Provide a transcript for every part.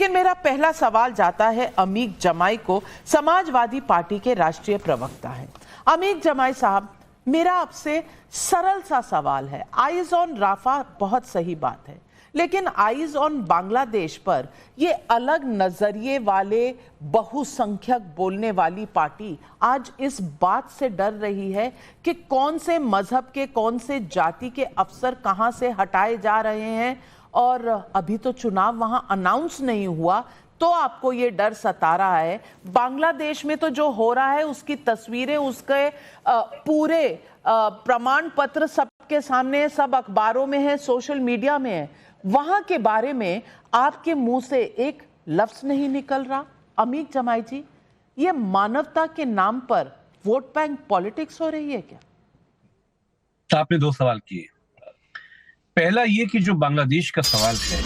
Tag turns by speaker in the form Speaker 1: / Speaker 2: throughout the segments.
Speaker 1: लेकिन मेरा पहला सवाल जाता है अमीक जमाई को, समाजवादी पार्टी के राष्ट्रीय प्रवक्ता है। अमीक जमाई साहब, मेरा आपसे सरल सा सवाल है। आइज ऑन राफा बहुत सही बात है, लेकिन आइज ऑन बांग्लादेश पर ये अलग नजरिए वाले बहुसंख्यक बोलने वाली पार्टी आज इस बात से डर रही है कि कौन से मजहब के, कौन से जाति के अफसर कहां से हटाए जा रहे हैं, और अभी तो चुनाव वहां अनाउंस नहीं हुआ तो आपको ये डर सता रहा है। बांग्लादेश में तो जो हो रहा है उसकी तस्वीरें, उसके पूरे प्रमाण पत्र सबके सामने है, सब अखबारों में है, सोशल मीडिया में है। वहां के बारे में आपके मुंह से एक लफ्ज नहीं निकल रहा। अमीक जमाई जी, ये मानवता के नाम पर वोट बैंक पॉलिटिक्स हो रही है क्या?
Speaker 2: तो आपने दो सवाल किए। पहला ये कि जो बांग्लादेश का सवाल है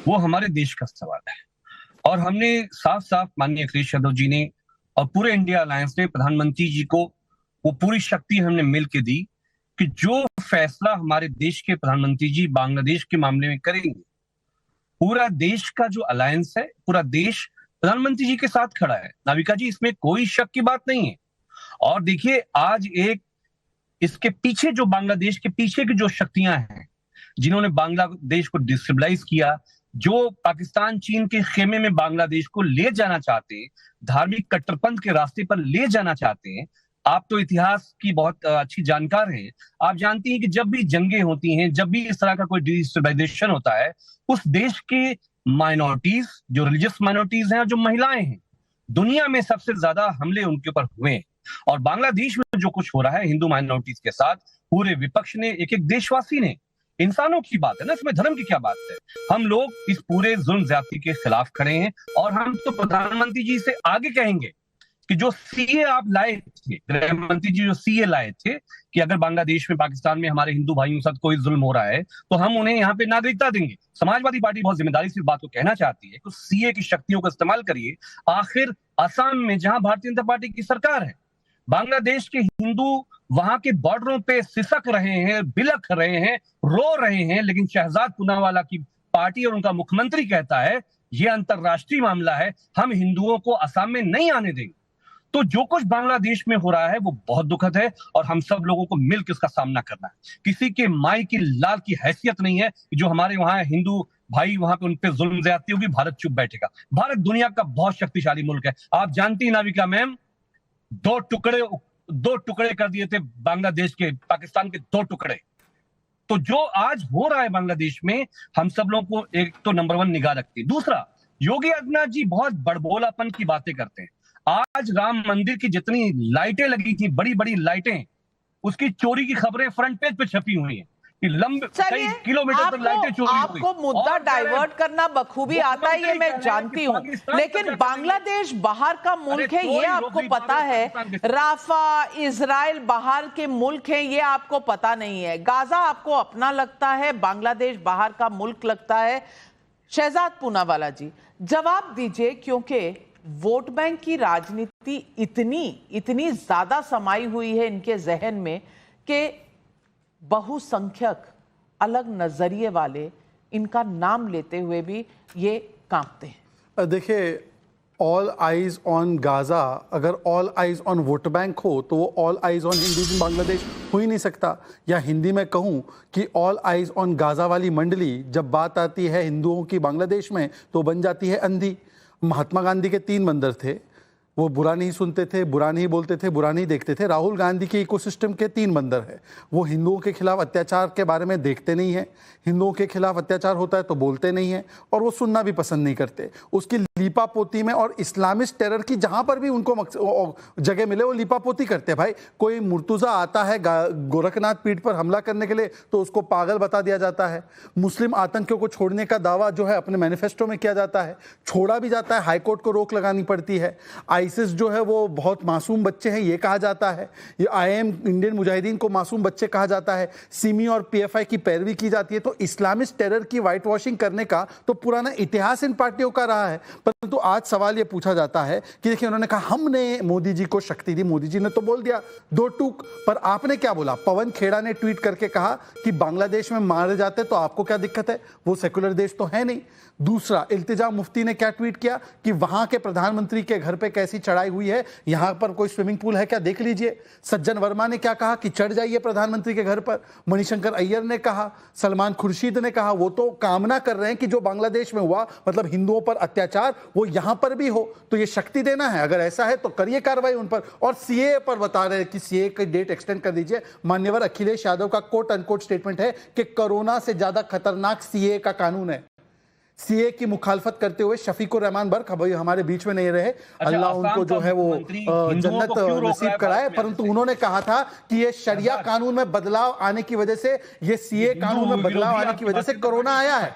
Speaker 2: वो हमारे देश का सवाल है, और हमने साफ साफ माननीय अखिलेश यादव जी ने और पूरे इंडिया अलायंस ने प्रधानमंत्री जी को वो पूरी शक्ति हमने मिलकर दी कि जो फैसला हमारे देश के प्रधानमंत्री जी बांग्लादेश के मामले में करेंगे, पूरा देश का जो अलायंस है, पूरा देश प्रधानमंत्री जी के साथ खड़ा है। नाविका जी, इसमें कोई शक की बात नहीं है। और देखिए, आज एक इसके पीछे जो बांग्लादेश के पीछे की जो शक्तियां हैं जिन्होंने बांग्लादेश को डिस्टेबलाइज किया, जो पाकिस्तान चीन के खेमे में बांग्लादेश को ले जाना चाहते हैं, धार्मिक कट्टरपंथ के रास्ते पर ले जाना चाहते हैं। आप तो इतिहास की बहुत अच्छी जानकार हैं। आप जानती हैं कि जब भी जंगें होती हैं, जब भी इस तरह का कोई डिस्टेबलाइजेशन होता है, उस देश के माइनॉरिटीज, जो रिलीजियस माइनॉरिटीज हैं और जो महिलाएं हैं, दुनिया में सबसे ज्यादा हमले उनके ऊपर हुए हैं। और बांग्लादेश में जो कुछ हो रहा है हिंदू माइनॉरिटीज के साथ, पूरे विपक्ष ने, एक एक देशवासी ने, इंसानों की बात है ना, इसमें धर्म की क्या बात है। हम लोग इस पूरे जुल्म ज्यादती के खिलाफ खड़े हैं, और हम तो प्रधानमंत्री जी से आगे कहेंगे कि जो सीए आप लाए थे, गृह मंत्री जी जो सीए लाए थे कि अगर बांग्लादेश में, पाकिस्तान में हमारे हिंदू भाइयों के साथ कोई जुल्म हो रहा है तो हम उन्हें यहाँ पे नागरिकता देंगे। समाजवादी पार्टी बहुत जिम्मेदारी से इस बात को कहना चाहती है कि सीए की शक्तियों का इस्तेमाल करिए। आखिर असम में जहां भारतीय जनता पार्टी की सरकार है, बांग्लादेश के हिंदू वहां के बॉर्डरों पे सिसक रहे हैं, बिलख रहे हैं, रो रहे हैं, लेकिन शहजाद पूनावाला की पार्टी और उनका मुख्यमंत्री कहता है यह अंतरराष्ट्रीय मामला है, हम हिंदुओं को असम में नहीं आने देंगे। तो जो कुछ बांग्लादेश में हो रहा है वो बहुत दुखद है, और हम सब लोगों को मिलकर इसका सामना करना है। किसी के माई की लाल की हैसियत नहीं है कि जो हमारे वहां हिंदू भाई वहां पे उन पे जुल्म ज्यादती होगी, भारत चुप बैठेगा। भारत दुनिया का बहुत शक्तिशाली मुल्क है। आप जानती हैं नाविका मैम, दो टुकड़े कर दिए थे बांग्लादेश के, पाकिस्तान के दो टुकड़े। तो जो आज हो रहा है बांग्लादेश में, हम सब लोगों को एक तो नंबर 1 निगाह रखती है। दूसरा, योगी आदित्यनाथ जी बहुत बड़बोलापन की बातें करते हैं। आज राम मंदिर की जितनी लाइटें लगी थी, बड़ी बड़ी लाइटें, उसकी चोरी की खबरें फ्रंट पेज पे छपी हुई हैं कि लंबे कई किलोमीटर तक लाइटें चोरी हुई।
Speaker 1: आपको मुद्दा डाइवर्ट करना बखूबी आता है, ये मैं जानती हूँ, लेकिन बांग्लादेश बाहर का मुल्क है, ये आपको पता है। राफा, इजराइल बाहर के मुल्क हैं, ये आपको पता नहीं है। गाजा आपको अपना लगता है, बांग्लादेश बाहर का मुल्क लगता है। शहजाद पूनावाला जी, जवाब दीजिए, क्योंकि वोट बैंक की राजनीति इतनी ज्यादा समाई हुई है इनके जहन में कि बहुसंख्यक अलग नजरिए वाले इनका नाम लेते हुए भी ये कांपते हैं।
Speaker 3: देखिए, ऑल आइज ऑन गाजा, अगर all eyes on vote bank हो तो वो ऑल आइज ऑन हिंदूज इन बांग्लादेश हो ही नहीं सकता। या हिंदी में कहूँ कि ऑल आइज ऑन गाजा वाली मंडली जब बात आती है हिंदुओं की बांग्लादेश में तो बन जाती है अंधी। महात्मा गांधी के 3 बंदर थे, वो बुरा नहीं सुनते थे, बुरा नहीं बोलते थे, बुरा नहीं देखते थे। राहुल गांधी के इकोसिस्टम के 3 बंदर है, वो हिंदुओं के खिलाफ अत्याचार के बारे में देखते नहीं हैं, हिंदुओं के खिलाफ अत्याचार होता है तो बोलते नहीं हैं, और वो सुनना भी पसंद नहीं करते। उसकी लीपापोती में और इस्लामिस्ट टेरर की जहां पर भी उनको जगह मिले वो लीपापोती करते हैं। भाई, कोई मुर्तुजा आता है गोरखनाथ पीठ पर हमला करने के लिए तो उसको पागल बता दिया जाता है। मुस्लिम आतंकियों को छोड़ने का दावा जो है अपने मैनिफेस्टो में किया जाता है, छोड़ा भी जाता है, हाईकोर्ट को रोक लगानी पड़ती है। आईसिस जो है वो बहुत मासूम बच्चे हैं ये कहा जाता है, ये आईएम इंडियन मुजाहिदीन को मासूम बच्चे कहा जाता है, सिमी और पीएफआई की पैरवी की जाती है। तो इस्लामिस्ट टेरर की व्हाइट वॉशिंग करने का तो पुराना इतिहास इन पार्टियों का रहा है। परंतु आज सवाल ये पूछा जाता है कि देखिए उन्होंने कहा हमने मोदी जी को शक्ति दी, मोदी जी ने तो बोल दिया दो टूक, पर आपने क्या बोला? पवन खेड़ा ने ट्वीट करके कहा कि बांग्लादेश में मारे जाते तो आपको क्या दिक्कत है, वो सेकुलर देश तो है नहीं। दूसरा, इल्तिजा मुफ्ती ने क्या ट्वीट किया कि वहां के प्रधानमंत्री के घर पे कैसी चढ़ाई हुई है, यहां पर कोई स्विमिंग पूल है क्या, देख लीजिए। सज्जन वर्मा ने क्या कहा कि चढ़ जाइए प्रधानमंत्री के घर पर। मणिशंकर अय्यर ने कहा, सलमान खुर्शीद ने कहा, वो तो कामना कर रहे हैं कि जो बांग्लादेश में हुआ मतलब हिंदुओं पर अत्याचार वो यहां पर भी हो, तो ये शक्ति देना है, अगर ऐसा है तो करिए कार्रवाई उन पर। और सीए पर बता रहे हैं कि सीए की डेट एक्सटेंड कर दीजिए। मान्यवर अखिलेश यादव का कोट अनकोट स्टेटमेंट है कि कोरोना से ज्यादा खतरनाक सीए का कानून है। सीए की मुखालफत करते हुए शफीकुर रहमान बर्क अभी हमारे बीच में नहीं रहे, अल्लाह उनको जो है वो जन्नत नसीब कराए, परंतु उन्होंने कहा था कि ये शरिया कानून में बदलाव आने की वजह से, ये सीए कानून में बदलाव आने की वजह से कोरोना आया है।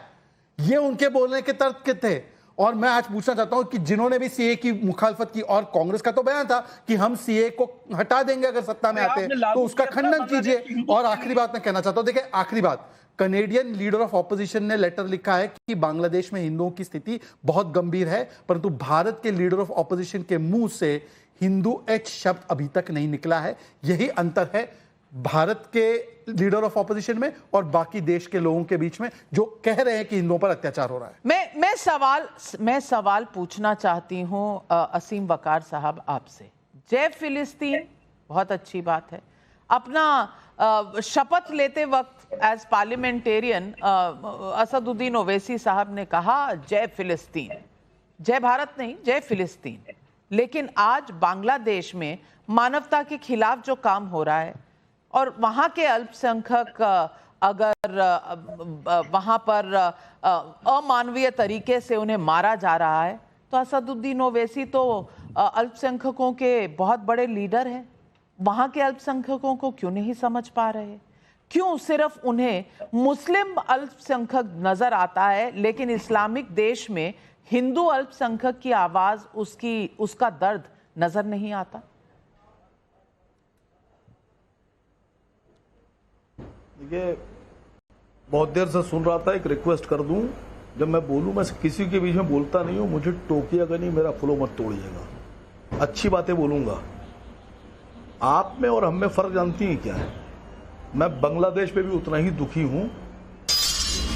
Speaker 3: ये उनके बोलने के तर्क के थे। और मैं आज पूछना चाहता हूं कि जिन्होंने भी सीए की मुखालफत की, और कांग्रेस का तो बयान था कि हम सीए को हटा देंगे अगर सत्ता में आते हैं, तो उसका खंडन कीजिए। और आखिरी बात मैं कहना चाहता हूं, देखिए आखिरी बात, कनेडियन लीडर ऑफ ऑपोजिशन ने लेटर लिखा है कि बांग्लादेश में हिंदुओं की स्थिति बहुत गंभीर है, परंतु भारत के लीडर ऑफ ऑपोजिशन के मुंह से हिंदू एच शब्द अभी तक नहीं निकला है। यही अंतर है भारत के लीडर ऑफ ऑपोजिशन में और बाकी देश के लोगों के बीच में, जो कह रहे हैं कि हिंदुओं पर अत्याचार हो रहा है।
Speaker 1: मैं सवाल पूछना चाहती हूं असीम वकार साहब आपसे। जय फिलिस्तीन बहुत अच्छी बात है। अपना शपथ लेते वक्त एज पार्लियामेंटेरियन असदुद्दीन ओवैसी साहब ने कहा जय फिलिस्तीन, जय भारत नहीं, जय फिलिस्तीन। लेकिन आज बांग्लादेश में मानवता के खिलाफ जो काम हो रहा है और वहां के अल्पसंख्यक अगर वहां पर अमानवीय तरीके से उन्हें मारा जा रहा है, तो असदुद्दीन ओवैसी तो अल्पसंख्यकों के बहुत बड़े लीडर हैं। वहां के अल्पसंख्यकों को क्यों नहीं समझ पा रहे? क्यों सिर्फ उन्हें मुस्लिम अल्पसंख्यक नजर आता है, लेकिन इस्लामिक देश में हिंदू अल्पसंख्यक की आवाज, उसका दर्द नजर नहीं आता?
Speaker 4: देखिए, बहुत देर से सुन रहा था, एक रिक्वेस्ट कर दूं, जब मैं बोलूं मैं किसी के बीच में बोलता नहीं हूं, मुझे टोकिएगा नहीं, मेरा फ्लो मत तोड़िएगा, अच्छी बातें बोलूंगा। आप में और हम में फर्क जानती हैं क्या है? मैं बांग्लादेश पे भी उतना ही दुखी हूं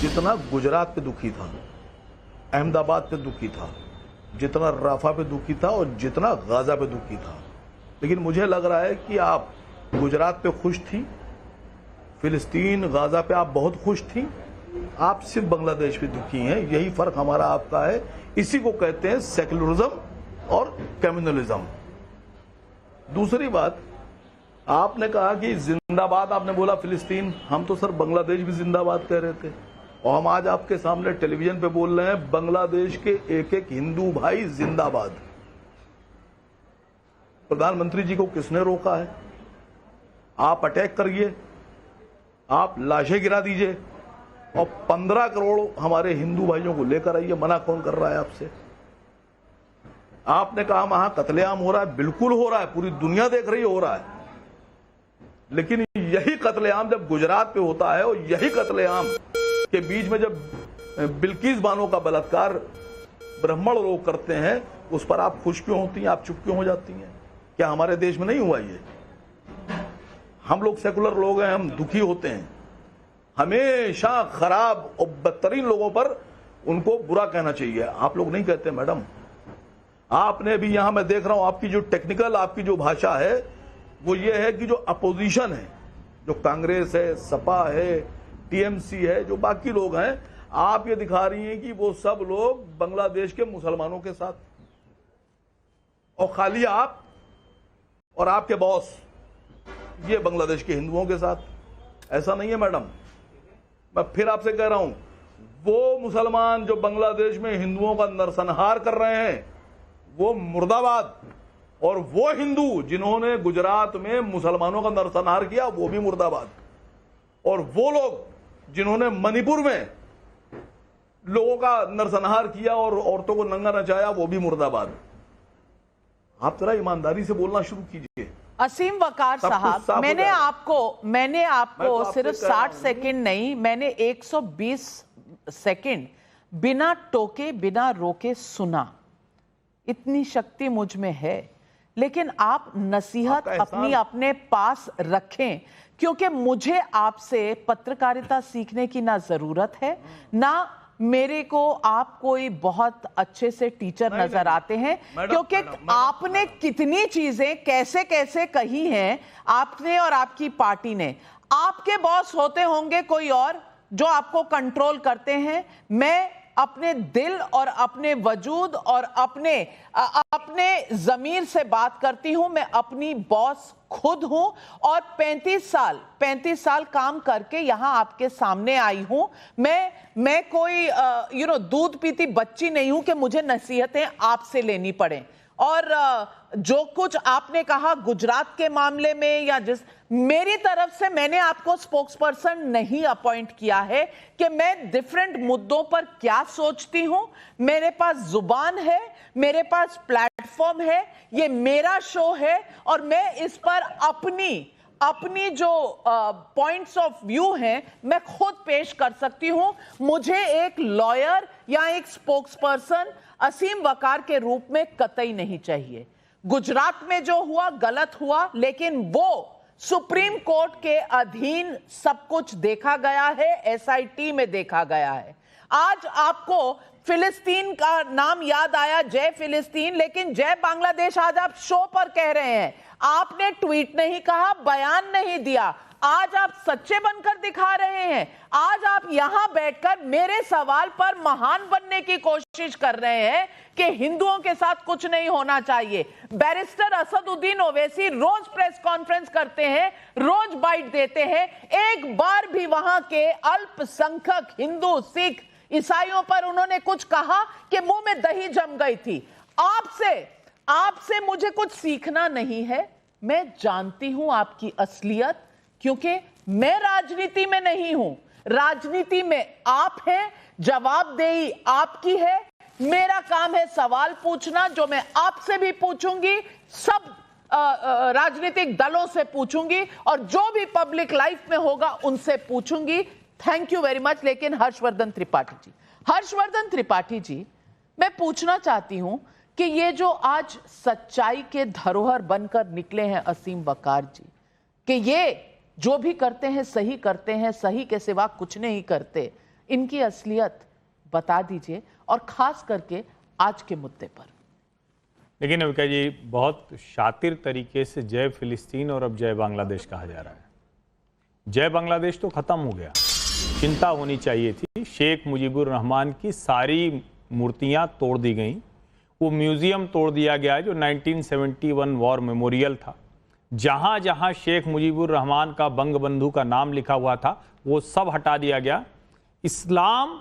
Speaker 4: जितना गुजरात पे दुखी था, अहमदाबाद पे दुखी था, जितना राफा पे दुखी था और जितना गाजा पे दुखी था। लेकिन मुझे लग रहा है कि आप गुजरात पे खुश थी, फिलिस्तीन गाजा पे आप बहुत खुश थी, आप सिर्फ बांग्लादेश पे दुखी हैं। यही फर्क हमारा आपका है। इसी को कहते हैं सेक्युलरिज्म और कम्युनलिज्म। दूसरी बात, आपने कहा कि जिंदाबाद, आपने बोला फिलिस्तीन, हम तो सर बांग्लादेश भी जिंदाबाद कह रहे थे, और हम आज आपके सामने टेलीविजन पे बोल रहे हैं बांग्लादेश के एक एक हिंदू भाई जिंदाबाद। प्रधानमंत्री जी को किसने रोका है? आप अटैक करिए, आप लाशें गिरा दीजिए और 15 करोड़ हमारे हिंदू भाइयों को लेकर आइए, मना कौन कर रहा है आपसे? आपने कहा वहां कत्लेआम हो रहा है, बिल्कुल हो रहा है, पूरी दुनिया देख रही है हो रहा है। लेकिन यही कत्लेआम जब गुजरात पे होता है और यही कत्लेआम के बीच में जब बिल्किस बानो का बलात्कार ब्राह्मण लोग करते हैं, उस पर आप खुश क्यों होती हैं, आप चुप क्यों हो जाती हैं? क्या हमारे देश में नहीं हुआ ये? हम लोग सेकुलर लोग हैं, हम दुखी होते हैं। हमेशा खराब और बदतरीन लोगों पर उनको बुरा कहना चाहिए। आप लोग नहीं कहते मैडम। आपने भी यहां मैं देख रहा हूं, आपकी जो टेक्निकल आपकी जो भाषा है वो ये है कि जो अपोजिशन है, जो कांग्रेस है, सपा है, टीएमसी है, जो बाकी लोग हैं, आप ये दिखा रही हैं कि वो सब लोग बांग्लादेश के मुसलमानों के साथ, और खाली आप और आपके बॉस ये बांग्लादेश के हिंदुओं के साथ। ऐसा नहीं है मैडम। मैं फिर आपसे कह रहा हूं, वो मुसलमान जो बांग्लादेश में हिंदुओं का नरसंहार कर रहे हैं वो मुर्दाबाद, और वो हिंदू जिन्होंने गुजरात में मुसलमानों का नरसंहार किया वो भी मुर्दाबाद, और वो लोग जिन्होंने मणिपुर में लोगों का नरसंहार किया और औरतों को नंगा नचाया वो भी मुर्दाबाद। आप जरा ईमानदारी से बोलना शुरू कीजिए।
Speaker 1: असीम वकार साहब, मैंने आपको सिर्फ 60 सेकंड नहीं, मैंने 120 सेकंड बिना टोके बिना रोके सुना। इतनी शक्ति मुझ में है, लेकिन आप नसीहत अपनी अपने पास रखें, क्योंकि मुझे आपसे पत्रकारिता सीखने की ना जरूरत है, ना मेरे को आप कोई बहुत अच्छे से टीचर नजर आते हैं, क्योंकि आपने कितनी चीजें कैसे कैसे कही हैं, आपने और आपकी पार्टी ने। आपके बॉस होते होंगे कोई और जो आपको कंट्रोल करते हैं। मैं अपने दिल और अपने वजूद और अपने जमीर से बात करती हूं। मैं अपनी बॉस खुद हूं और 35 साल काम करके यहां आपके सामने आई हूं। मैं कोई दूध पीती बच्ची नहीं हूं कि मुझे नसीहतें आपसे लेनी पड़े। और जो कुछ आपने कहा गुजरात के मामले में या मेरी तरफ से मैंने आपको स्पोक्सपर्सन नहीं अपॉइंट किया है कि मैं डिफरेंट मुद्दों पर क्या सोचती हूं। मेरे पास जुबान है, मेरे पास प्लेटफॉर्म है, ये मेरा शो है और मैं इस पर अपनी जो पॉइंट्स ऑफ व्यू हैं मैं खुद पेश कर सकती हूं। मुझे एक लॉयर या एक स्पोक्सपर्सन असीम वकार के रूप में कतई नहीं चाहिए। गुजरात में जो हुआ गलत हुआ, लेकिन वो सुप्रीम कोर्ट के अधीन सब कुछ देखा गया है, एसआईटी में देखा गया है। आज आपको फिलिस्तीन का नाम याद आया, जय फिलिस्तीन, लेकिन जय बांग्लादेश आज आप शो पर कह रहे हैं। आपने ट्वीट नहीं कहा, बयान नहीं दिया, आज आप सच्चे बनकर दिखा रहे हैं। आज आप यहां बैठकर मेरे सवाल पर महान बनने की कोशिश कर रहे हैं कि हिंदुओं के साथ कुछ नहीं होना चाहिए। बैरिस्टर असदुद्दीन ओवैसी रोज प्रेस कॉन्फ्रेंस करते हैं, रोज बाइट देते हैं, एक बार भी वहां के अल्पसंख्यक हिंदू, सिख, ईसाइयों पर उन्होंने कुछ कहा कि मुंह में दही जम गई थी। आपसे मुझे कुछ सीखना नहीं है। मैं जानती हूं आपकी असलियत, क्योंकि मैं राजनीति में नहीं हूं, राजनीति में आप हैं, जवाबदेही आपकी है। मेरा काम है सवाल पूछना, जो मैं आपसे भी पूछूंगी, सब राजनीतिक दलों से पूछूंगी और जो भी पब्लिक लाइफ में होगा उनसे पूछूंगी। Thank you very much. लेकिन हर्षवर्धन त्रिपाठी जी, मैं पूछना चाहती हूं कि ये जो आज सच्चाई के धरोहर बनकर निकले हैं असीम वकार जी, कि ये जो भी करते हैं सही करते हैं, सही के सिवा कुछ नहीं करते, इनकी असलियत बता दीजिए, और खास करके आज के मुद्दे पर।
Speaker 5: लेकिन अविका जी, बहुत शातिर तरीके से जय फिलिस्तीन और अब जय बांग्लादेश कहा जा रहा है। जय बांग्लादेश तो खत्म हो गया, चिंता होनी चाहिए थी। शेख मुजीबुर रहमान की सारी मूर्तियां तोड़ दी गई, वो म्यूजियम तोड़ दिया गया है जो 1971 वॉर मेमोरियल था। जहां जहां शेख मुजीबुर रहमान का बंगबंधु का नाम लिखा हुआ था वो सब हटा दिया गया। इस्लाम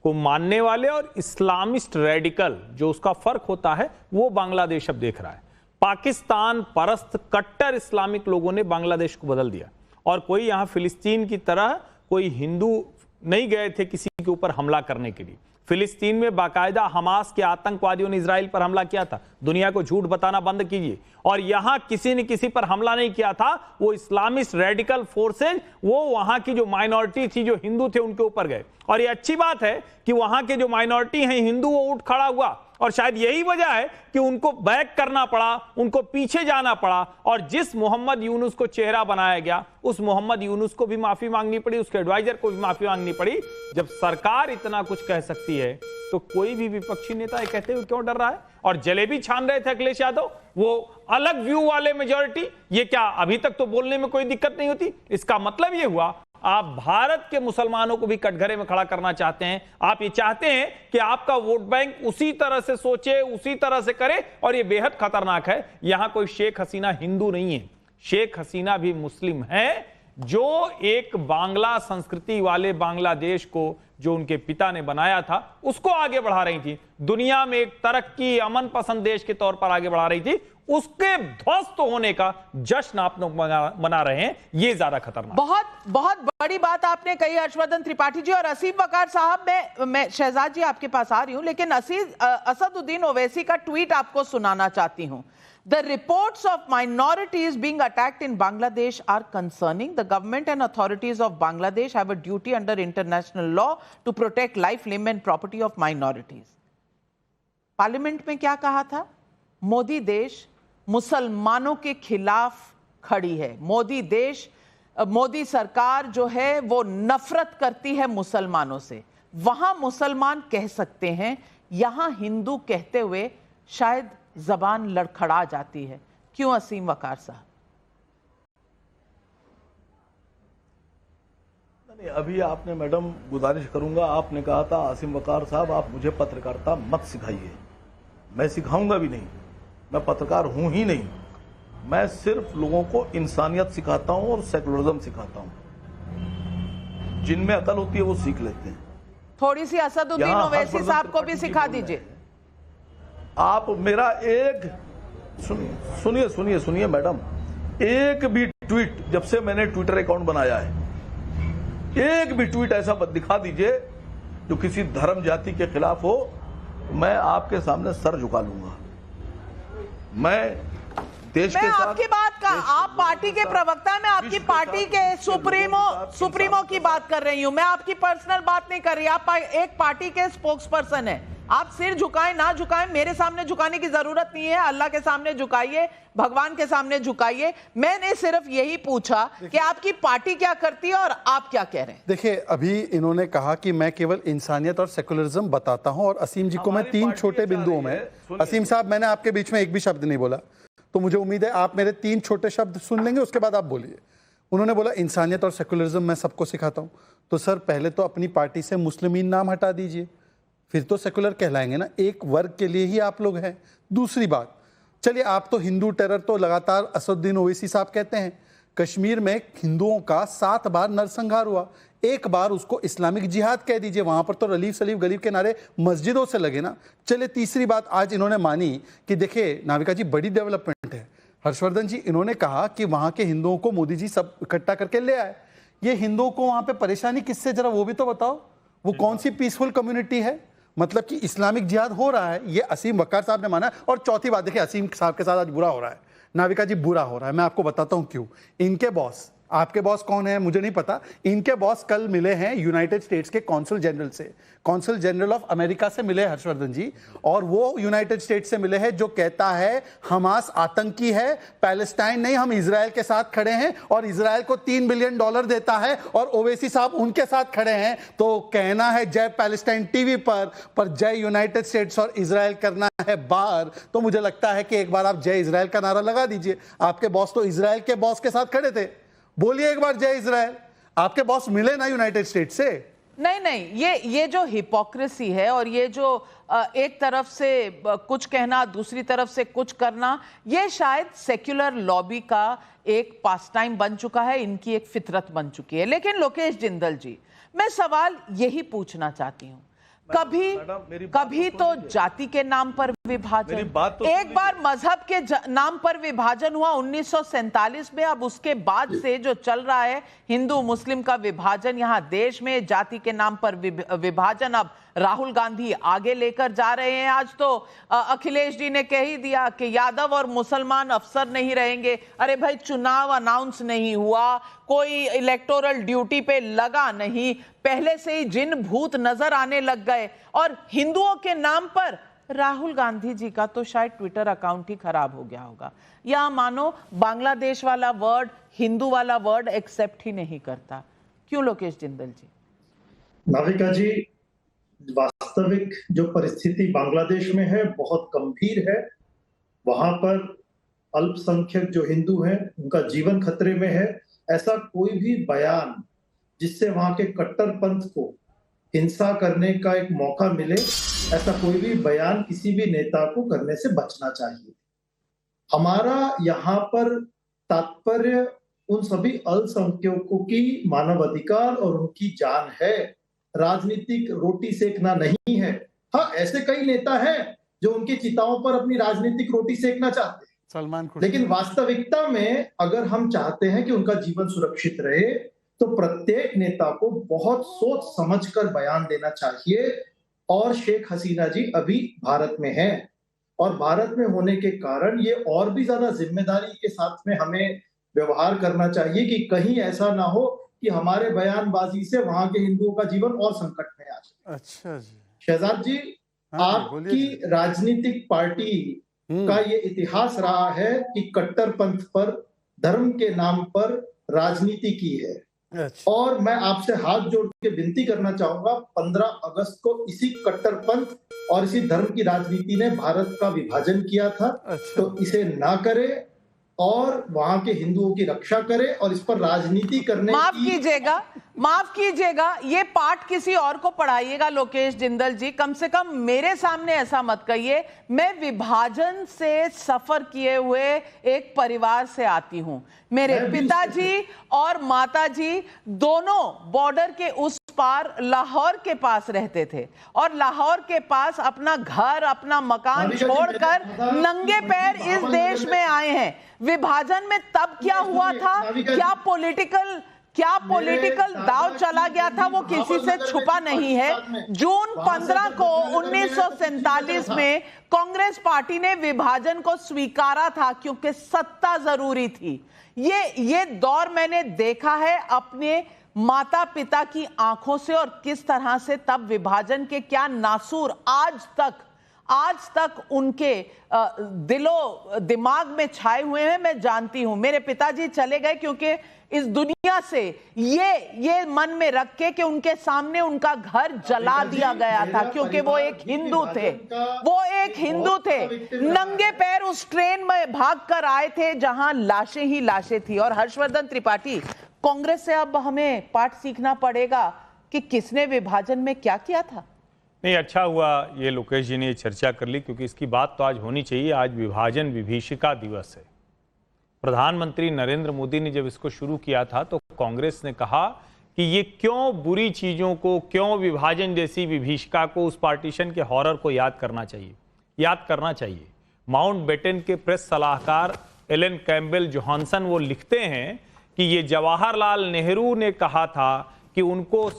Speaker 5: को मानने वाले और इस्लामिस्ट रेडिकल जो उसका फर्क होता है वो बांग्लादेश अब देख रहा है। पाकिस्तान परस्त कट्टर इस्लामिक लोगों ने बांग्लादेश को बदल दिया, और कोई यहां फिलिस्तीन की तरह कोई हिंदू नहीं गए थे किसी के ऊपर हमला करने के लिए। फिलिस्तीन में बाकायदा हमास के आतंकवादियों ने इजराइल पर हमला किया था। दुनिया को झूठ बताना बंद कीजिए। और यहां किसी ने किसी पर हमला नहीं किया था, वो इस्लामिस्ट रेडिकल फोर्सेज, वो वहां की जो माइनॉरिटी थी, जो हिंदू थे, उनके ऊपर गए। और ये अच्छी बात है कि वहां के जो माइनॉरिटी हैं हिंदू, वो उठ खड़ा हुआ, और शायद यही वजह है कि उनको बैक करना पड़ा, उनको पीछे जाना पड़ा। और जिस मोहम्मद यूनुस को चेहरा बनाया गया, उस मोहम्मद यूनुस को भी माफी मांगनी पड़ी, उसके एडवाइजर को भी माफी मांगनी पड़ी। जब सरकार इतना कुछ कह सकती है तो कोई भी विपक्षी नेता ये कहते हुए क्यों डर रहा है? और जलेबी छान रहे थे अखिलेश यादव, वो अलग व्यू वाले मेजॉरिटी, ये क्या अभी तक तो बोलने में कोई दिक्कत नहीं होती? इसका मतलब ये हुआ आप भारत के मुसलमानों को भी कटघरे में खड़ा करना चाहते हैं। आप ये चाहते हैं कि आपका वोट बैंक उसी तरह से सोचे, उसी तरह से करे, और ये बेहद खतरनाक है। यहां कोई शेख हसीना हिंदू नहीं है, शेख हसीना भी मुस्लिम है, जो एक बांग्ला संस्कृति वाले बांग्लादेश को जो उनके पिता ने बनाया था उसको आगे बढ़ा रही थी। दुनिया में एक तरक्की, अमन पसंद देश के तौर पर आगे बढ़ा रही थी, उसके ध्वस्त होने का जश्न आप लोग मना रहे हैं। ये ज्यादा खतरनाक।
Speaker 1: बहुत बड़ी बात आपने कही हर्षवर्धन त्रिपाठी जी। और असीम वकार साहब, मैं शहजाद जी आपके पास आ रही हूं, लेकिन असदुद्दीन ओवैसी का ट्वीट आपको सुनाना चाहती हूं। The reports of minorities being attacked in Bangladesh are concerning. The government and authorities of Bangladesh have a duty under international law to protect life, limb and property of minorities. Parliament में क्या कहा था? मोदी देश मुसलमानों के खिलाफ खड़ी है। मोदी सरकार जो है वो नफरत करती है मुसलमानों से। वहां मुसलमान कह सकते हैं, यहां हिंदू कहते हुए शायद जबान लड़खड़ा जाती है। क्यों असीम वकार साहब?
Speaker 4: नहीं, अभी आपने मैडम गुजारिश करूंगा, आपने कहा था आसिम वकार साहब आप मुझे पत्रकारिता मत सिखाइए। मैं सिखाऊंगा भी नहीं, मैं पत्रकार हूं ही नहीं। मैं सिर्फ लोगों को इंसानियत सिखाता हूं और सेकुलरिज्म सिखाता हूं। जिनमें अकल होती है वो सीख लेते हैं।
Speaker 1: थोड़ी सी असदुद्दीन ओवैसी साहब को भी सिखा दीजिए।
Speaker 4: आप मेरा एक सुनिए मैडम, एक भी ट्वीट जब से मैंने ट्विटर अकाउंट बनाया है, एक भी ट्वीट ऐसा दिखा दीजिए जो किसी धर्म जाति के खिलाफ हो, मैं आपके सामने सर झुका लूंगा। मैं देश के साथ,
Speaker 1: आपकी बात का, आप पार्टी के प्रवक्ता, मैं आपकी पार्टी के सुप्रीमो की बात कर रही हूं। मैं आपकी पर्सनल बात नहीं कर रही। आप एक पार्टी के स्पोक्स पर्सन है। आप सिर झुकाएं ना झुकाएं, मेरे सामने झुकाने की जरूरत नहीं है। अल्लाह के सामने झुकाइए, भगवान के सामने झुकाइए। मैंने सिर्फ यही पूछा कि आपकी पार्टी क्या करती है और आप क्या कह रहे हैं।
Speaker 3: देखिए, अभी इन्होंने कहा कि मैं केवल इंसानियत और सेकुलरिज्म बताता हूं, और असीम जी को मैं 3 छोटे बिंदुओं में, असीम साहब मैंने आपके बीच में एक भी शब्द नहीं बोला, तो मुझे उम्मीद है आप मेरे 3 छोटे शब्द सुन लेंगे, उसके बाद आप बोलिए। उन्होंने बोला इंसानियत और सेकुलरिज्म मैं सबको सिखाता हूं। तो सर पहले तो अपनी पार्टी से मुस्लिमीन नाम हटा दीजिए, फिर तो सेकुलर कहलाएंगे ना। एक वर्ग के लिए ही आप लोग हैं। दूसरी बात, चलिए आप तो हिंदू टेरर तो लगातार असदुद्दीन ओवैसी साहब कहते हैं। कश्मीर में हिंदुओं का 7 बार नरसंहार हुआ, एक बार उसको इस्लामिक जिहाद कह दीजिए, वहां पर तो रलीफ सलीफ गलीफ के नारे मस्जिदों से लगे ना। चलिए तीसरी बात आज इन्होंने मानी कि देखिए नाविका जी बड़ी डेवलपमेंट है। हर्षवर्धन जी इन्होंने कहा कि वहां के हिंदुओं को मोदी जी सब इकट्ठा करके ले आए। ये हिंदुओं को वहां पे परेशानी किससे, जरा वो भी तो बताओ। वो कौन सी पीसफुल कम्युनिटी है? मतलब कि इस्लामिक जिहाद हो रहा है, ये असीम वकार साहब ने माना। और चौथी बात देखिए, असीम साहब के साथ आज बुरा हो रहा है, नाविका जी बुरा हो रहा है। मैं आपको बताता हूं क्यों। इनके बॉस, आपके बॉस कौन है मुझे नहीं पता, इनके बॉस कल मिले हैं यूनाइटेड स्टेट्स के कॉन्सल जनरल से, कॉन्सल जनरल ऑफ अमेरिका से मिले हर्षवर्धन जी। और वो यूनाइटेड स्टेट्स से मिले हैं जो कहता है हमास आतंकी है, पैलेस्टाइन नहीं, हम इजराइल के साथ खड़े हैं और इजराइल को $3 बिलियन देता है, और ओवैसी साहब उनके साथ खड़े हैं। तो कहना है जय पैलेस्टाइन टीवी पर जय यूनाइटेड स्टेट्स और इजराइल करना है बाहर। तो मुझे लगता है कि एक बार आप जय इजराइल का नारा लगा दीजिए। आपके बॉस तो इजराइल के बॉस के साथ खड़े थे, बोलिए एक बार जय इजराइल। आपके बॉस मिले ना यूनाइटेड स्टेट से।
Speaker 1: नहीं, ये जो हिपोक्रेसी है और ये जो एक तरफ से कुछ कहना दूसरी तरफ से कुछ करना, ये शायद सेक्युलर लॉबी का एक पास टाइम बन चुका है, इनकी एक फितरत बन चुकी है। लेकिन लोकेश जिंदल जी, मैं सवाल यही पूछना चाहती हूं, कभी तो जाति के नाम पर विभाजन, एक बार मजहब के नाम पर विभाजन हुआ 1947 में। अब उसके बाद से जो चल रहा है हिंदू मुस्लिम का विभाजन यहाँ देश में, जाति के नाम पर विभाजन, अब राहुल गांधी आगे लेकर जा रहे हैं। आज तो अखिलेश जी ने कह ही दिया कि यादव और मुसलमान अफसर नहीं रहेंगे। अरे भाई, चुनाव अनाउंस नहीं हुआ, कोई इलेक्टोरल ड्यूटी पे लगा नहीं, पहले से ही जिन भूत नजर आने लग गए। और हिंदुओं के नाम पर राहुल गांधी जी का तो शायद ट्विटर अकाउंट ही खराब हो गया होगा, या मानो बांग्लादेश वाला वर्ड, हिंदू वाला वर्ड एक्सेप्ट ही नहीं करता। क्यों लोकेश जिंदल जी?
Speaker 6: नाविका जी, वास्तविक जो परिस्थिति बांग्लादेश में है बहुत गंभीर है। वहां पर अल्पसंख्यक जो हिंदू हैं उनका जीवन खतरे में है। ऐसा कोई भी बयान जिससे वहां के कट्टरपंथ को हिंसा करने का एक मौका मिले, ऐसा कोई भी बयान किसी भी नेता को करने से बचना चाहिए। हमारा यहाँ पर तात्पर्य उन सभी अल्पसंख्यकों की मानवाधिकार और उनकी जान है, राजनीतिक रोटी सेकना नहीं है। हाँ, ऐसे कई नेता हैं जो उनकी चिताओं पर अपनी राजनीतिक रोटी सेकना चाहते हैं,
Speaker 3: सलमान,
Speaker 6: लेकिन वास्तविकता में अगर हम चाहते हैं कि उनका जीवन सुरक्षित रहे तो प्रत्येक नेता को बहुत सोच समझकर बयान देना चाहिए। और शेख हसीना जी अभी भारत में हैं, और भारत में होने के कारण ये और भी ज्यादा जिम्मेदारी के साथ में हमें व्यवहार करना चाहिए कि कहीं ऐसा ना हो कि हमारे बयानबाजी से वहां के हिंदुओं का जीवन और संकट में आ जाए।
Speaker 3: अच्छा जी।
Speaker 6: शहजाद जी, आपकी राजनीतिक पार्टी का ये इतिहास रहा है कि कट्टरपंथ पर, धर्म के नाम पर राजनीति की है। और मैं आपसे हाथ जोड़ के विनती करना चाहूंगा, 15 अगस्त को इसी कट्टरपंथ और इसी धर्म की राजनीति ने भारत का विभाजन किया था। तो इसे ना करे और वहां के हिंदुओं की रक्षा करे और इस पर राजनीति करने
Speaker 1: माफ कीजिएगा, ये पाठ किसी और को पढ़ाइएगा लोकेश जिंदल जी, कम से कम मेरे सामने ऐसा मत कहिए। मैं विभाजन से सफर किए हुए एक परिवार से आती हूं। मेरे पिताजी और माताजी दोनों बॉर्डर के उस पार लाहौर के पास रहते थे और लाहौर के पास अपना घर, अपना मकान छोड़कर नंगे पैर इस देश में आए हैं। विभाजन में तब क्या हुआ था, क्या पॉलिटिकल दाव चला गया था, वो किसी से छुपा नहीं है। जून 15 को 1947 में कांग्रेस पार्टी ने विभाजन को स्वीकारा था क्योंकि सत्ता जरूरी थी। ये दौर मैंने देखा है अपने माता पिता की आंखों से और किस तरह से तब विभाजन के क्या नासूर आज तक उनके दिलो दिमाग में छाए हुए हैं, मैं जानती हूं। मेरे पिताजी चले गए क्योंकि इस दुनिया से ये मन में रख के कि उनके सामने उनका घर जला दिया गया था क्योंकि वो एक हिंदू थे। नंगे पैर उस ट्रेन में भागकर आए थे जहां लाशें ही लाशें थी। और हर्षवर्धन त्रिपाठी, कांग्रेस से अब हमें पाठ सीखना पड़ेगा कि किसने विभाजन में क्या किया था।
Speaker 5: नहीं, अच्छा हुआ ये लोकेश जी ने चर्चा कर ली, क्योंकि इसकी बात तो आज होनी चाहिए। आज विभाजन विभीषिका दिवस है। प्रधानमंत्री नरेंद्र मोदी ने जब इसको शुरू किया था तो कांग्रेस ने कहा कि ये क्यों बुरी चीजों को, क्यों विभाजन जैसी विभीषिका को, उस पार्टीशन के हॉरर को याद करना चाहिए। माउंटबेटन के प्रेस सलाहकार एलन कैम्पबेल जोहानसन वो लिखते हैं कि ये जवाहरलाल नेहरू ने कहा था कि उनको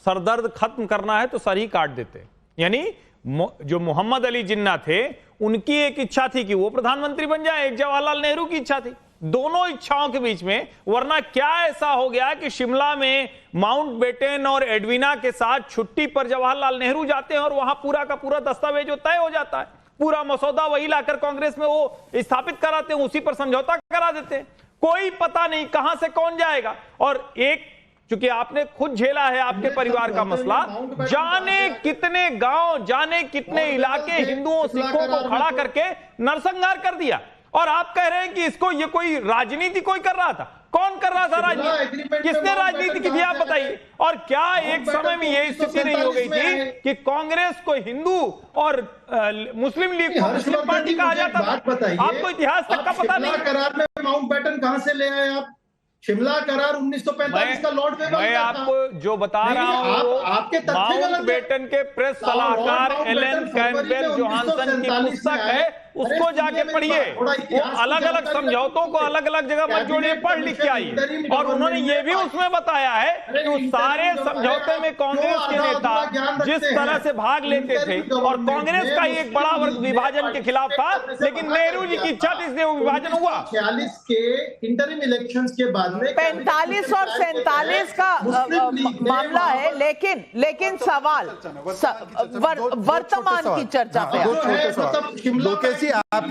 Speaker 5: सरदर्द खत्म करना है तो सर ही काट देते। यानी जो मोहम्मद अली जिन्ना थे उनकी एक इच्छा थी कि वो प्रधानमंत्री बन जाए, एक जवाहरलाल नेहरू की इच्छा थी। दोनों इच्छाओं के बीच में, वरना क्या ऐसा हो गया कि शिमला में माउंटबेटन और एडविना के साथ छुट्टी पर जवाहरलाल नेहरू जाते हैं और वहां पूरा का पूरा दस्तावेज तय हो जाता है, पूरा मसौदा वही लाकर कांग्रेस में वो स्थापित कराते हैं, उसी पर समझौता करा देते हैं। कोई पता नहीं कहां से कौन जाएगा। और एक, क्योंकि आपने खुद झेला है आपके परिवार का मसला, जाने कितने गांव, जाने कितने इलाके हिंदुओं सिखों को खड़ा करके नरसंहार कर दिया। और आप कह रहे हैं कि इसको ये कोई राजनीति कोई कर रहा था। कौन कर रहा था राजनीति? किसने राजनीति की थी, आप बताइए। और क्या एक समय में ये स्थिति नहीं हो गई थी कि कांग्रेस को हिंदू और मुस्लिम लीग को मुस्लिम पार्टी कहा जाता था? आपको इतिहास तक का पता नहीं।
Speaker 6: करार में माउंटबेटन कहां से ले आए आप? शिमला करार 1945 का लॉर्ड वेगल
Speaker 5: मैं आपको जो बता रहा हूँ,
Speaker 6: आपके
Speaker 5: माउंटबेटन के प्रेस सलाहकार एलन कैम्पबेल जोहानसन की पुस्तक है, उसको जाके पढ़िए। वो अलग अलग समझौतों को अलग अलग जगह मत जोड़िए, पढ़ लिख के आइए। और उन्होंने ये भी उसमें बताया है कि उस सारे समझौते में कांग्रेस के नेता जिस तरह से भाग लेते थे, और कांग्रेस का ही एक बड़ा वर्ग विभाजन के खिलाफ था, लेकिन नेहरू जी की इच्छा थी इसलिए वो विभाजन हुआ।
Speaker 6: 46 के इंटरिम इलेक्शंस के बाद में
Speaker 1: 45 और 47 का मामला है, लेकिन सवाल वर्तमान की चर्चा पे
Speaker 3: लोकेश जी आप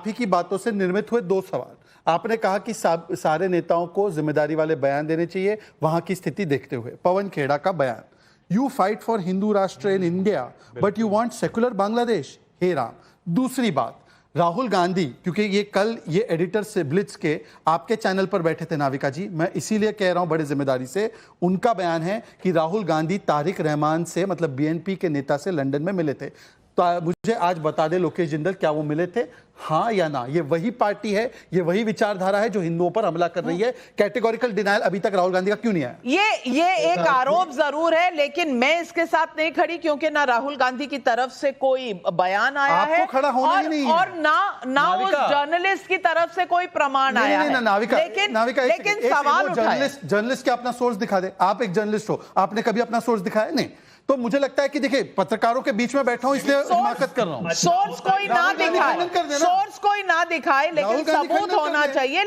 Speaker 3: ही की बातों से निर्मित हुए दो सवाल। आपने कहा कि सारे नेताओं को जिम्मेदारी वाले बयान देने चाहिए वहां की स्थिति देखते हुए। पवन खेड़ा का बयान, you fight for Hindu rashtra in India but you want secular Bangladesh. हे राम। दूसरी बात, राहुल गांधी, क्योंकि ये कल ये एडिटर से ब्लिट्स के आपके चैनल पर बैठे थे नाविका जी, मैं इसीलिए कह रहा हूं बड़े जिम्मेदारी से, उनका बयान है कि राहुल गांधी तारिक रहमान से, मतलब बीएनपी के नेता से लंदन में मिले थे। तो मुझे आज बता दे लोकेश जिंदल, क्या वो मिले थे, हाँ या ना? ये वही पार्टी है, ये वही विचारधारा है जो हिंदुओं पर हमला कर रही है। कैटेगोरिकल डिनायल अभी तक राहुल गांधी का क्यों नहीं आया?
Speaker 1: ये एक आरोप जरूर है, लेकिन मैं इसके साथ नहीं खड़ी क्योंकि ना राहुल गांधी की तरफ से कोई बयान आया है,
Speaker 3: खड़ा होना ही नहीं है,
Speaker 1: और ना उस जर्नलिस्ट की तरफ से कोई प्रमाण आया है। लेकिन सवाल
Speaker 3: जर्नलिस्ट के अपना सोर्स दिखा दे। आप एक जर्नलिस्ट हो, आपने कभी अपना सोर्स दिखाया? नहीं। तो मुझे लगता है कि देखिए पत्रकारों के बीच में बैठा हूं इसलिए हिमाकत कर रहा हूं।
Speaker 1: सोर्स कोई ना
Speaker 3: राहुल गांधी
Speaker 1: दिखाए,
Speaker 3: खंडन कर देना।
Speaker 1: सोर्स कोई ना दिखाए, लेकिन
Speaker 3: राहुल गांधी
Speaker 1: सबूत
Speaker 3: खंडन कर
Speaker 1: होना
Speaker 3: दे।
Speaker 1: चाहिए।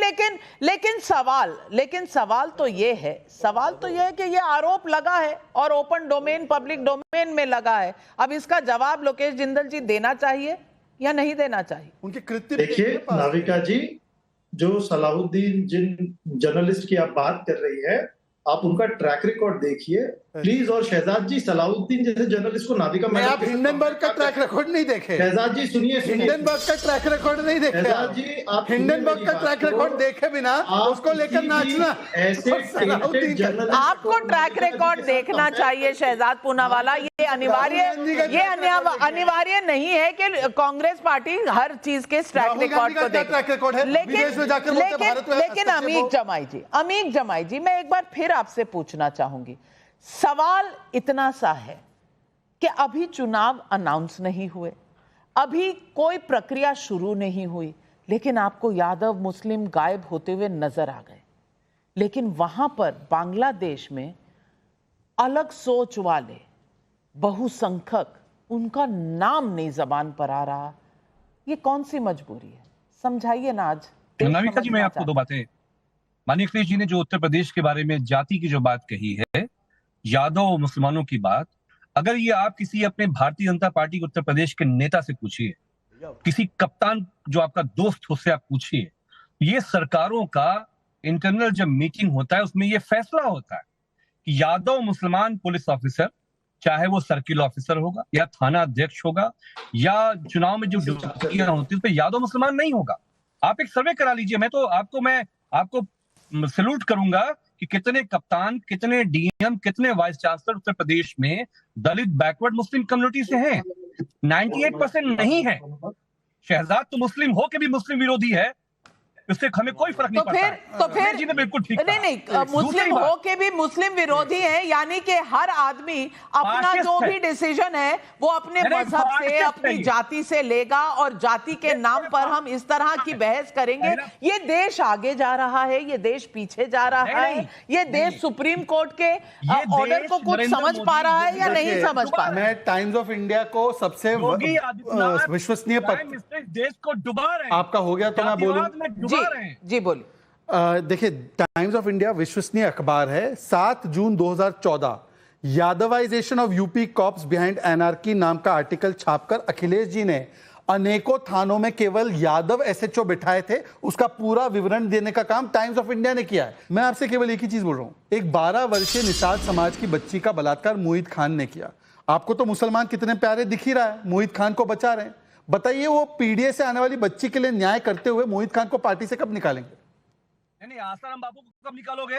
Speaker 1: लेकिन सवाल तो ये है कि ये आरोप लगा है और ओपन डोमेन, पब्लिक डोमेन में लगा है। अब इसका जवाब लोकेश जिंदल जी देना चाहिए या नहीं देना चाहिए?
Speaker 3: उनके कृत्य
Speaker 6: देखिए नाविका जी, जो सलाहुद्दीन जिन जर्नलिस्ट की आप बात कर रही है, आप उनका ट्रैक रिकॉर्ड देखिए प्लीज। और शहजाद जी, सलाहुद्दीन जैसे जर्नलिस्ट को नाविका
Speaker 3: मैं आप हिंडनबर्ग का ट्रैक रिकॉर्ड नहीं देखे?
Speaker 6: शहजाद जी सुनिए,
Speaker 3: हिंडनबर्ग का ट्रैक रिकॉर्ड नहीं देखे?
Speaker 6: शहजाद जी, आप
Speaker 3: हिंडनबर्ग का ट्रैक रिकॉर्ड देखे बिना उसको लेकर नाचना।
Speaker 6: ऐसे
Speaker 1: आपको ट्रैक रिकॉर्ड देखना चाहिए शहजाद पूनावाला। ये अनिवार्य नहीं है कि कांग्रेस पार्टी हर चीज के ट्रैक रिकॉर्ड को देखे। लेकिन अमीक जमाई जी, मैं एक बार फिर आपसे पूछना चाहूंगी। सवाल इतना सा है कि अभी चुनाव अनाउंस नहीं हुए, अभी कोई प्रक्रिया शुरू नहीं हुई, लेकिन आपको यादव मुस्लिम गायब होते हुए नजर आ गए। लेकिन वहां पर बांग्लादेश में अलग सोच वाले बहुसंख्यक, उनका नाम नहीं जबान पर आ रहा। ये कौन सी मजबूरी है? समझाइए ना। आज
Speaker 2: नाविका जी, मैं आपको दो बातें, माननीय अखिलेश जी ने जो उत्तर प्रदेश के बारे में जाति की जो बात कही है, यादव और मुसलमानों की बात, अगर ये आप किसी अपने भारतीय जनता पार्टी के उत्तर प्रदेश के नेता से पूछिए, किसी कप्तान जो आपका दोस्त हो उससे आप पूछिए, ये सरकारों का इंटरनल जब मीटिंग होता है उसमें ये फैसला होता है कि यादव मुसलमान पुलिस ऑफिसर, चाहे वो सर्किल ऑफिसर होगा या थाना अध्यक्ष होगा या चुनाव में जो ड्यूटियां होती है उस पर यादव मुसलमान नहीं होगा। आप एक सर्वे करा लीजिए। मैं आपको सैल्यूट करूंगा कि कितने कप्तान, कितने डीएम, कितने वाइस चांसलर उत्तर प्रदेश में दलित बैकवर्ड मुस्लिम कम्युनिटी से हैं। 98% नहीं है। शहजाद तो मुस्लिम हो के भी मुस्लिम विरोधी है, इससे हमें कोई फर्क नहीं पड़ता।
Speaker 1: तो फिर
Speaker 2: जी ने बिल्कुल ठीक
Speaker 1: नहीं, मुस्लिम हो के भी मुस्लिम विरोधी है, यानी कि हर आदमी अपना जो भी डिसीजन है वो अपने मजहब से, अपनी जाति से लेगा और जाति के नाम पर हम इस तरह की बहस करेंगे। ये देश आगे जा रहा है, ये देश पीछे जा रहा है, ये देश सुप्रीम कोर्ट के ऑर्डर को कुछ समझ पा रहा है या नहीं समझ पा रहा है?
Speaker 3: मैं टाइम्स ऑफ इंडिया को सबसे विश्वसनीय
Speaker 2: देश को डुबा रहे हैं।
Speaker 3: आपका हो गया तो मैं बोलूं?
Speaker 1: जी बोलिए।
Speaker 3: देखिए, टाइम्स ऑफ इंडिया विश्वसनीय अखबार है। 7 जून 2014 यादवाइजेशन ऑफ यूपी कॉप्स बिहाइंड एनआरकी नाम का आर्टिकल छापकर अखिलेश जी ने अनेकों थानों में केवल यादव एसएचओ बिठाए थे, उसका पूरा विवरण देने का काम टाइम्स ऑफ इंडिया ने किया है। मैं आपसे केवल एक ही चीज बोल रहा हूं। एक 12 वर्षीय निषाद समाज की बच्ची का बलात्कार मोहित खान ने किया। आपको तो मुसलमान कितने प्यारे दिख ही रहा है, मोहित खान को बचा रहे हैं। बताइए, वो पीडीए से आने वाली बच्ची के लिए न्याय करते हुए मोहित खान को पार्टी से कब निकालेंगे?
Speaker 2: नहीं, आसाराम बापू को कब निकालोगे?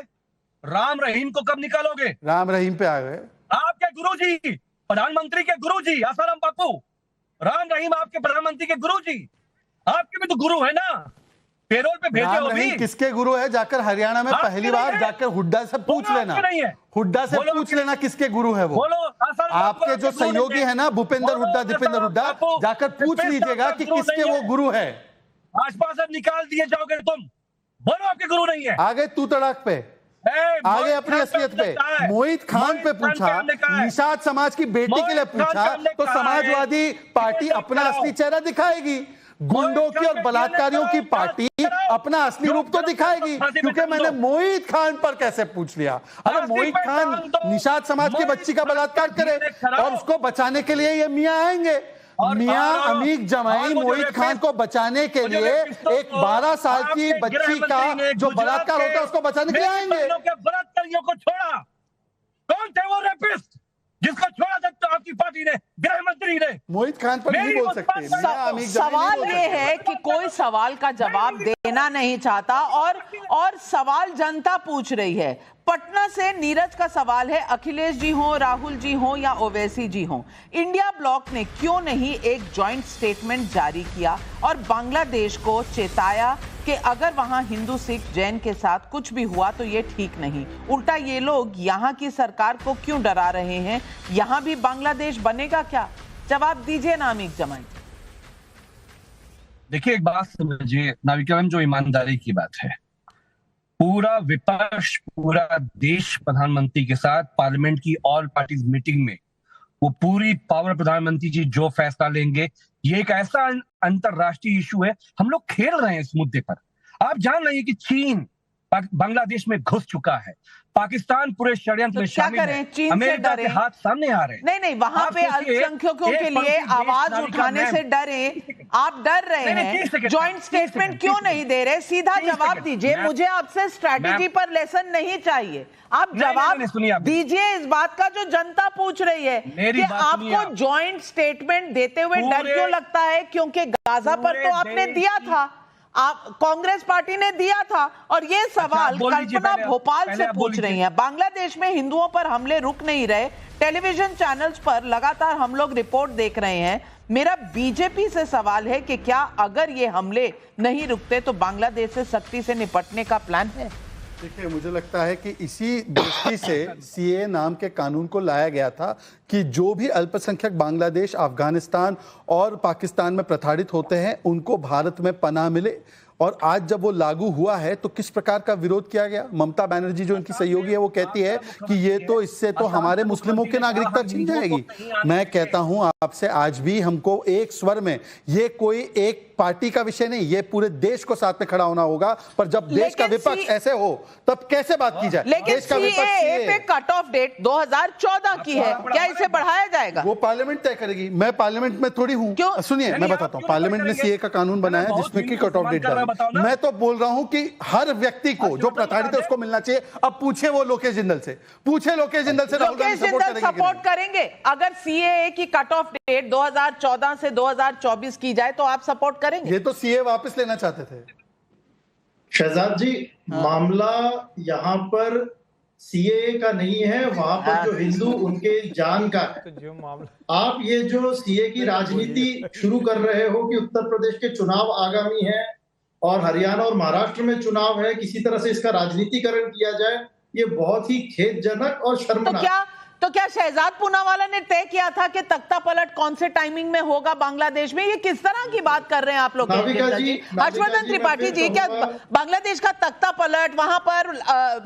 Speaker 2: राम रहीम को कब निकालोगे?
Speaker 3: राम रहीम पे आ गए
Speaker 2: आपके गुरुजी, प्रधानमंत्री के गुरुजी आसाराम बापू। राम रहीम आपके प्रधानमंत्री के गुरुजी, आपके भी तो गुरु है ना, पेरोल पे भेजे हो भी।
Speaker 3: किसके गुरु है? जाकर हरियाणा में पहली बार जाकर हुड्डा से पूछ लेना। हुड्डा से पूछ लेना किसके गुरु है वो। आपके जो सहयोगी है ना, भूपेंद्र हुड्डा, दीपेंद्र हुड्डा, जाकर पूछ लीजिएगा कि किसके वो गुरु है।
Speaker 2: भाजपा से निकाल दिए जाओगे तुम, बोलो आपके गुरु नहीं है।
Speaker 3: आगे तू तड़ाक पे, आगे अपनी असलियत पे। मोहित खान पे पूछा, निषाद समाज की बेटी के लिए पूछा, तो समाजवादी पार्टी अपना असली चेहरा दिखाएगी। गुंडों की और बलात्कारियों की पार्टी अपना असली रूप तो दिखाएगी, क्योंकि मैंने मोहित खान पर कैसे पूछ लिया। अगर मोहित खान निषाद समाज की बच्ची का बलात्कार करे और उसको बचाने के लिए ये मियां आएंगे, मियां अमीक जमाई मोहित खान को बचाने के लिए एक 12 साल की बच्ची का जो बलात्कार होता है उसको बचाने के लिए आएंगे।
Speaker 2: बलात्कारियों को छोड़ा, कौन थे वो रेपिस्ट जिसको छोड़ा था आपकी पार्टी ने, गृह मंत्री ने?
Speaker 3: मोहित खान पर नहीं बोल सकते।
Speaker 1: सवाल ये है कि कोई सवाल का जवाब देना नहीं चाहता और सवाल जनता पूछ रही है। पटना से नीरज का सवाल है, अखिलेश जी हो, राहुल जी हो या ओवैसी जी हो, इंडिया ब्लॉक ने क्यों नहीं एक जॉइंट स्टेटमेंट जारी किया और बांग्लादेश को चेताया कि अगर वहां हिंदू सिख जैन के साथ कुछ भी हुआ तो ये ठीक नहीं। उल्टा ये लोग यहाँ की सरकार को क्यों डरा रहे हैं? यहाँ भी बांग्लादेश बनेगा क्या? जवाब दीजिए ना अमीक जमाई।
Speaker 2: देखिए, एक बात समझिए नाविका मैम, जो ईमानदारी की बात है, पूरा विपक्ष, पूरा देश प्रधानमंत्री के साथ पार्लियामेंट की ऑल पार्टीज मीटिंग में वो पूरी पावर प्रधानमंत्री जी जो फैसला लेंगे, ये एक ऐसा अंतरराष्ट्रीय इशू है, हम लोग खेल रहे हैं इस मुद्दे पर। आप जान रहे हैं कि चीन बांग्लादेश में घुस चुका है, पाकिस्तान पूरे षड्यंत्र में शामिल है,
Speaker 1: चीन से
Speaker 2: अमेरिका
Speaker 1: डरे?
Speaker 2: के हाथ सामने आ रहे हैं।
Speaker 1: नहीं, वहां पे अल्पसंख्यकों के लिए आवाज उठाने से डरे, आप डर रहे हैं, ज्वाइंट स्टेटमेंट क्यों नहीं दे रहे? सीधा जवाब दीजिए, मुझे आपसे स्ट्रैटेजी पर लेसन नहीं चाहिए, आप जवाब दीजिए इस बात का जो जनता पूछ रही है कि आपको ज्वाइंट स्टेटमेंट देते हुए डर क्यों लगता है? क्योंकि गाजा पर तो आपने दिया था, आप कांग्रेस पार्टी ने दिया था, और ये सवाल कल्पना भोपाल से पूछ रही हैं। बांग्लादेश में हिंदुओं पर हमले रुक नहीं रहे, टेलीविजन चैनल्स पर लगातार हम लोग रिपोर्ट देख रहे हैं। मेरा बीजेपी से सवाल है कि क्या अगर ये हमले नहीं रुकते तो बांग्लादेश से सख्ती से निपटने का प्लान है?
Speaker 3: देखिए, मुझे लगता है कि इसी दृष्टि से सीए नाम के कानून को लाया गया था कि जो भी अल्पसंख्यक बांग्लादेश, अफगानिस्तान और पाकिस्तान में प्रताड़ित होते हैं उनको भारत में पनाह मिले। और आज जब वो लागू हुआ है तो किस प्रकार का विरोध किया गया? ममता बनर्जी जो इनकी सहयोगी है वो कहती है कि ये तो इससे तो हमारे मुस्लिमों की नागरिकता छीन जाएगी। मैं कहता हूं आपसे, आज भी हमको एक स्वर में, ये कोई एक पार्टी का विषय नहीं, ये पूरे देश को साथ में खड़ा होना होगा। पर जब देश का विपक्ष ऐसे हो तब कैसे बात की जाए?
Speaker 1: लेकिन सीएए पे कट ऑफ डेट 2014 की है, क्या इसे बढ़ाया जाएगा?
Speaker 3: वो पार्लियामेंट तय करेगी, मैं पार्लियामेंट में थोड़ी हूँ। सुनिए, मैं बताता हूँ, पार्लियामेंट ने सीए का कानून बनाया जिसमें कि कट ऑफ डेट डाली। मैं तो बोल रहा हूं कि हर व्यक्ति को जो प्रताड़ित है उसको मिलना चाहिए। अब पूछे वो लोकेश जिंदल से, पूछे लोकेश जिंदल से,
Speaker 1: लोकेश जिंदल सपोर्ट करेंगे अगर सीएए की कट ऑफ डेट 2014 से 2024 की जाए तो आप सपोर्ट करेंगे?
Speaker 3: ये तो सीए वापस लेना चाहते थे।
Speaker 6: शहजाद जी, मामला यहाँ पर सीए का नहीं है, वहां पर जो हिंदू उनके जान का है।
Speaker 5: जो मामला
Speaker 6: आप ये जो सीए की राजनीति शुरू कर रहे हो कि उत्तर प्रदेश के चुनाव आगामी है और हरियाणा और महाराष्ट्र में चुनाव है, किसी तरह से इसका राजनीतिकरण किया जाए, ये बहुत ही खेदजनक और शर्मनाक।
Speaker 1: तो क्या शहजाद पूनावाला ने तय किया था कि तख्ता पलट कौन से टाइमिंग में होगा बांग्लादेश में? ये किस तरह की बात कर रहे हैं आप लोग? हर्षवर्धन त्रिपाठी जी, क्या बांग्लादेश का तख्ता पलट, वहां पर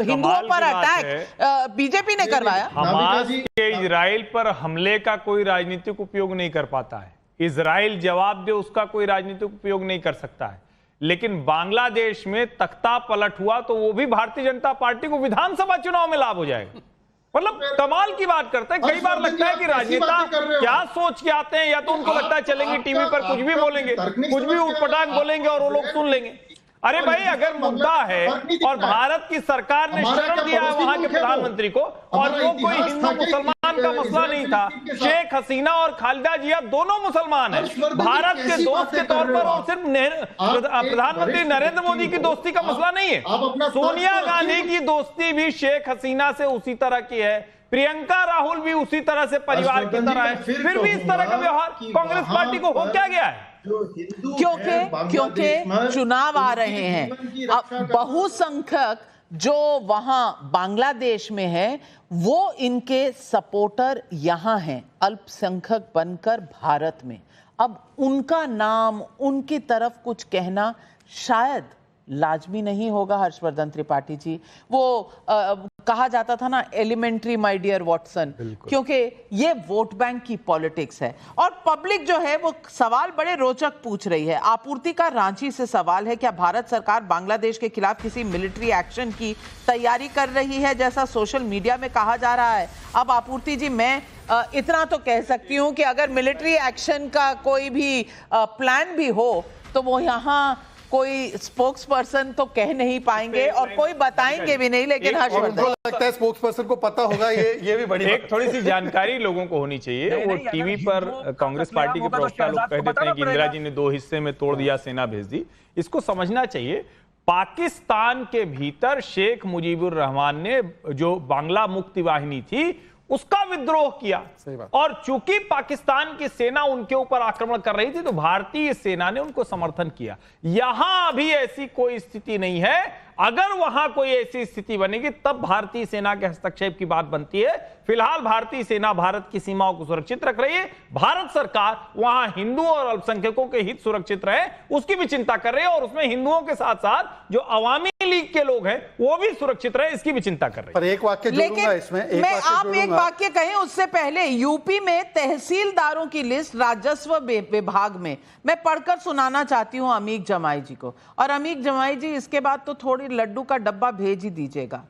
Speaker 1: हिंदुओं पर अटैक बीजेपी ने करवाया?
Speaker 5: हमास के इजराइल पर हमले का कोई राजनीतिक उपयोग नहीं कर पाता है। इजराइल जवाब दे उसका कोई राजनीतिक उपयोग नहीं कर सकता है। लेकिन बांग्लादेश में तख्ता पलट हुआ तो वो भी भारतीय जनता पार्टी को विधानसभा चुनाव में लाभ हो जाएगा। मतलब कमाल की बात करते हैं। कई बार लगता है कि राजनेता क्या सोच के आते हैं, या तो उनको लगता है चलेंगे टीवी पर कुछ भी बोलेंगे, कुछ भी उटपटांग बोलेंगे और वो लोग सुन लेंगे। अरे भाई, अगर मुद्दा है और भारत की सरकार ने शरण दिया है वहां के प्रधानमंत्री को, और वो कोई हिंदू मुसलमान का मसला नहीं था, शेख हसीना और खालिदा जिया दोनों मुसलमान हैं, भारत के दोस्त के तौर पर, और सिर्फ प्रधानमंत्री नरेंद्र मोदी की दोस्ती का मसला नहीं है। सोनिया गांधी की दोस्ती भी शेख हसीना से उसी तरह की है, प्रियंका राहुल भी उसी तरह से परिवार की तरह है, फिर भी इस तरह का व्यवहार कांग्रेस पार्टी को हो क्या गया है?
Speaker 1: क्योंकि चुनाव आ रहे हैं। अब बहुसंख्यक जो वहां बांग्लादेश में है वो इनके सपोर्टर यहां हैं, अल्पसंख्यक बनकर भारत में। अब उनका नाम, उनकी तरफ कुछ कहना शायद लाजमी नहीं होगा। हर्षवर्धन त्रिपाठी जी, वो कहा जाता था ना, एलिमेंट्री माय डियर वॉटसन, क्योंकि ये वोट बैंक की पॉलिटिक्स है। और पब्लिक जो है वो सवाल बड़े रोचक पूछ रही है। आपूर्ति का रांची से सवाल है, क्या भारत सरकार बांग्लादेश के खिलाफ किसी मिलिट्री एक्शन की तैयारी कर रही है, जैसा सोशल मीडिया में कहा जा रहा है? अब आपूर्ति जी, मैं इतना तो कह सकती हूँ कि अगर मिलिट्री एक्शन का कोई भी प्लान भी हो तो वो यहाँ कोई स्पोक्स पर्सन तो कह नहीं पाएंगे और कोई बताएंगे भी नहीं। लेकिन हर्षवर्धन,
Speaker 3: लगता है स्पोक्स पर्सन को पता होगा, ये भी बड़ी
Speaker 5: एक थोड़ी सी जानकारी लोगों को होनी चाहिए। वो टीवी पर कांग्रेस पार्टी के प्रवक्ता लोग कह देते हैं कि इंदिरा जी ने 2 हिस्से में तोड़ दिया, सेना भेज दी। इसको समझना चाहिए, पाकिस्तान के भीतर शेख मुजीबुर रहमान ने जो बांग्ला मुक्ति वाहिनी थी उसका विद्रोह किया, और चूंकि पाकिस्तान की सेना उनके ऊपर आक्रमण कर रही थी तो भारतीय सेना ने उनको समर्थन किया। यहां अभी ऐसी कोई स्थिति नहीं है। अगर वहां कोई ऐसी स्थिति बनेगी तब भारतीय सेना के हस्तक्षेप की बात बनती है। फिलहाल भारतीय सेना भारत की सीमाओं को सुरक्षित रख रही है। भारत सरकार वहां हिंदुओं और अल्पसंख्यकों के हित सुरक्षित रहे उसकी भी चिंता कर रही है, और उसमें हिंदुओं के साथ साथ जो अवामी लीग के लोग हैं वो भी सुरक्षित रहे इसकी भी चिंता कर रही है।
Speaker 3: पर एक वाक्य जोड़ूंगा इसमें,
Speaker 1: आप एक वाक्य कहें उससे पहले यूपी में तहसीलदारों की लिस्ट राजस्व विभाग में मैं पढ़कर सुनाना चाहती हूं अमीक जमाई जी को। और अमीक जमाई जी इसके बाद तो थोड़ी लड्डू का डब्बा भेज ही दीजिएगा।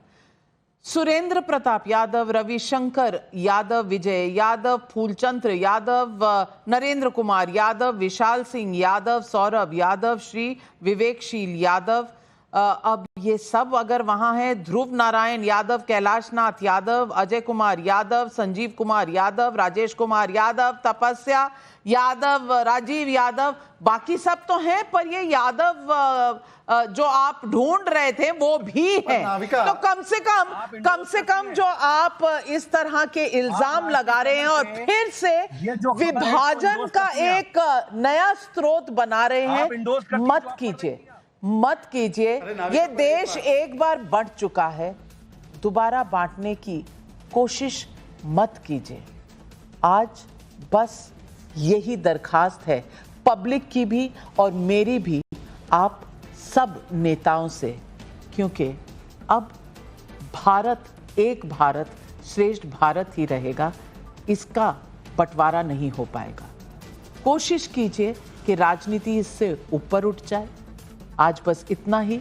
Speaker 1: सुरेंद्र प्रताप यादव, रविशंकर यादव, विजय यादव, फूलचंद्र यादव, नरेंद्र कुमार यादव, विशाल सिंह यादव, सौरभ यादव, श्री विवेकशील यादव, अब ये सब अगर वहां है, ध्रुव नारायण यादव, कैलाशनाथ यादव, अजय कुमार यादव, संजीव कुमार यादव, राजेश कुमार यादव, तपस्या यादव, राजीव यादव, बाकी सब तो हैं, पर ये यादव जो आप ढूंढ रहे थे वो भी है। तो कम से कम जो आप इस तरह के इल्जाम लगा रहे हैं और फिर से विभाजन का एक नया स्रोत बना रहे हैं, मत कीजिए। ये देश एक बार बंट चुका है, दोबारा बांटने की कोशिश मत कीजिए। आज बस यही दरखास्त है पब्लिक की भी और मेरी भी आप सब नेताओं से, क्योंकि अब भारत एक भारत श्रेष्ठ भारत ही रहेगा, इसका बंटवारा नहीं हो पाएगा। कोशिश कीजिए कि राजनीति इससे ऊपर उठ जाए। आज बस इतना ही।